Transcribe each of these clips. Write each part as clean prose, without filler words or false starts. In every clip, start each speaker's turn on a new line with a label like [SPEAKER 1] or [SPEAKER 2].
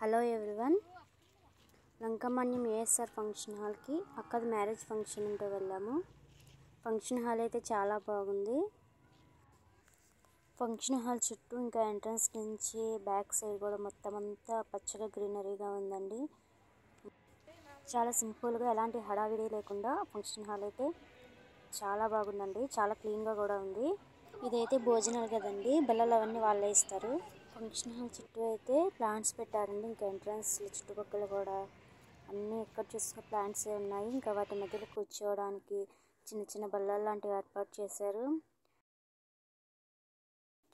[SPEAKER 1] Hello everyone, లంకమన్యం ASR function హాల్కి అక్కది marriage function ఉంటే వెళ్ళాము. ఫంక్షన్ హాల్ అయితే చాలా బాగుంది. ఫంక్షన్ హాల్ చుట్టూ ఇంకా ఎంట్రన్స్ నుంచి బ్యాక్ సైడ్ కూడా మొత్తం అంతా పచ్చగా గ్రీనరీగా ఉందండి. చాలా సింపుల్గా ఎలాంటి హడావిడి లేకుండా ఫంక్షన్ హాల్ అయితే చాలా బాగుందండి. చాలా క్లీన్గా కూడా ఉంది. ఇదైతే భోజనాలు కదండి, బెల్లలు అవన్నీ వాళ్ళే ఇస్తారు. ఫంక్షన్ హాల్ చుట్టూ అయితే ప్లాంట్స్ పెట్టారండి. ఇంకా ఎంట్రన్స్ చుట్టుపక్కల కూడా అన్నీ ఎక్కడ చూసిన ప్లాంట్సే ఉన్నాయి. ఇంకా వాటి మధ్యలో కూర్చోవడానికి చిన్న చిన్న బల్లలు లాంటివి ఏర్పాటు చేశారు.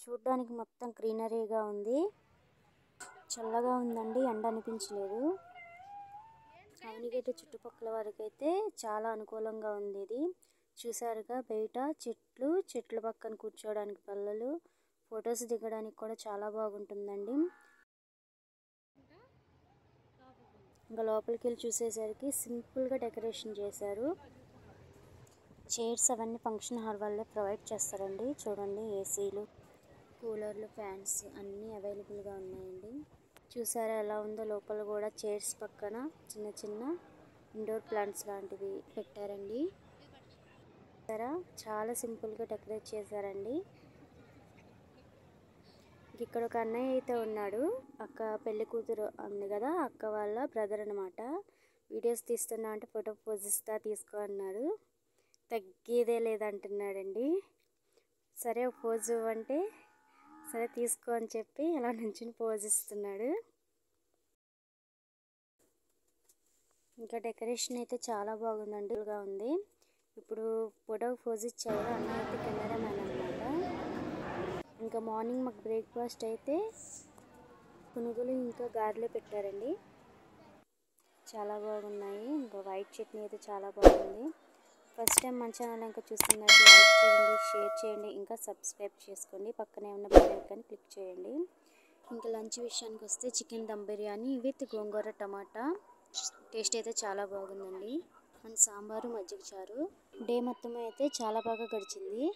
[SPEAKER 1] చూడ్డానికి మొత్తం గ్రీనరీగా ఉంది. చల్లగా ఉందండి, ఎండ అనిపించలేదు. అవనిగైతే చుట్టుపక్కల వారికి అయితే చాలా అనుకూలంగా ఉంది. ఇది చూసారుగా, బయట చెట్లు పక్కన కూర్చోవడానికి బల్లలు, ఫొటోస్ దిగడానికి కూడా చాలా బాగుంటుందండి. ఇంకా లోపలికి వెళ్ళి చూసేసరికి సింపుల్గా డెకరేషన్ చేశారు. చైర్స్ అవన్నీ ఫంక్షన్ హాల్ వాళ్ళే ప్రొవైడ్ చేస్తారండి. చూడండి, ఏసీలు, కూలర్లు, ఫ్యాన్స్ అన్నీ అవైలబుల్గా ఉన్నాయండి. చూసారా ఎలా ఉందో? లోపల కూడా చైర్స్ పక్కన చిన్న చిన్న ఇండోర్ ప్లాంట్స్ లాంటివి పెట్టారండి. చాలా సింపుల్గా డెకరేట్ చేశారండి. ఇక్కడ ఒక అన్నయ్య అయితే ఉన్నాడు. అక్క పెళ్లి కూతురు ఉంది కదా, అక్క వాళ్ళ బ్రదర్ అనమాట. వీడియోస్ తీస్తున్నా అంటే ఫోటో పోజ్ ఇస్తా, తీసుకో అన్నాడు. తగ్గేదే లేదంటున్నాడండి. సరే పోజు అంటే సరే తీసుకో అని చెప్పి అలా నుంచి పోజ్ ఇస్తున్నాడు. ఇంకా డెకరేషన్ అయితే చాలా బాగుందండి, ఉంది. ఇప్పుడు ఫోటో పోజ్ ఇచ్చాడు అన్నయ్య అయితే, కెమెరామ్యాన్ అనమాట. ఇంకా మార్నింగ్ మాకు బ్రేక్ఫాస్ట్ అయితే పునుగులు ఇంకా గారెలు పెట్టారండి. చాలా బాగున్నాయి. ఇంకా వైట్ చట్నీ అయితే చాలా బాగుంది. ఫస్ట్ టైం మన ఛానల్ ఇంకా చూస్తున్నట్టు లైక్ చేయండి, షేర్ చేయండి, ఇంకా సబ్స్క్రైబ్ చేసుకోండి. పక్కనే ఉన్న బెల్ ఐకాన్ క్లిక్ చేయండి. ఇంకా లంచ్ విషయానికి వస్తే చికెన్ దమ్ బిర్యానీ విత్ గోంగూర టమాటా టేస్ట్ అయితే చాలా బాగుందండి. అండ్ సాంబారు, మజ్జిగ చారు. డే మొత్తం అయితే చాలా బాగా గడిచింది.